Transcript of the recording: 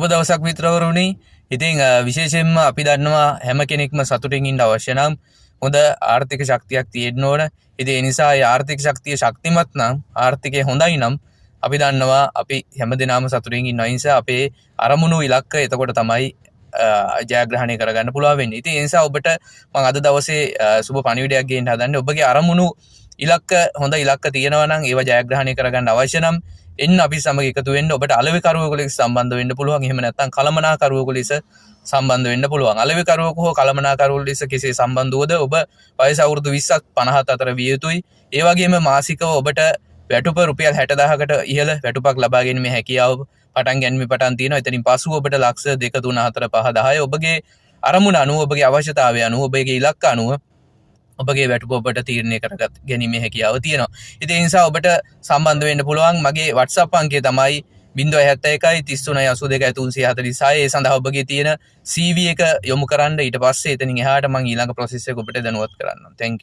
සුබ දවසක් මිත්‍රවරුනි. ඉතින් විශේෂයෙන්ම අපි දන්නවා හැම කෙනෙක්ම සතුටින් ඉන්න අවශ්‍ය නම් හොඳ ආර්ථික ශක්තියක් තියෙන්න ඕන. ඉතින් ඒ නිසා ඒ ආර්ථික ශක්තිය ශක්තිමත් නම් ආර්ථිකය හොඳයි නම් අපි දන්නවා අපි හැමදෙනාම සතුටින් ඉන්නවා. ඒ නිසා අපේ අරමුණු ඉලක්ක එතකොට තමයි ජයග්‍රහණය කරගන්න පුළුවන් වෙන්නේ. ඉතින් ඒ නිසා ඔබට මම අද දවසේ සුබ පණිවිඩයක් ගේන්න හදන්නේ. ඔබගේ අරමුණු ඉලක්ක හොඳ ඉලක්ක තියෙනවා නම් ඒවා ජයග්‍රහණය කරගන්න අවශ්‍ය නම් එන්න අපි සමග එකතු වෙන්න. ඔබට අලෙවිකරුවෙකු ලෙස සම්බන්ධ වෙන්න පුළුවන්. එහෙම නැත්නම් කළමනාකරුවෙකු ලෙස සම්බන්ධ වෙන්න පුළුවන්. අලෙවිකරුවෙකු හෝ කළමනාකරුවෙකු ලෙස කෙසේ සම්බන්ධ වුවද ඔබ වයස අවුරුදු 20ක් 50ක් අතර විය යුතුයි. ඒ වගේම මාසිකව ඔබට වැටුප රුපියල් 60000කට ඉහළ වැටුපක් ලබා ගැනීමේ හැකියාව පටන් ගැනීම පටන් තියෙනවා. එතනින් පසුව ඔබට ලක්ෂ 2 3 4 5 10 ඔබගේ අරමුණ අනුව ඔබගේ අවශ්‍යතාවය අනුව ඔබගේ ඉලක්ක අනුව ඔබගේ වැටුප ඔබට තීරණය කරගත් ගැනීමේ හැකියාව තියෙනවා. ඉතින් ඒ නිසා ඔබට සම්බන්ධ වෙන්න පුළුවන්. මගේ WhatsApp අංකය තමයි 071 33 82 346. ඒ සඳහා ඔබගේ තියෙන CV එක යොමු කරන්න. ඊට පස්සේ එතනින් එහාට මම ඊළඟ process එක ඔබට දැනුවත් කරන්නම්. Thank you.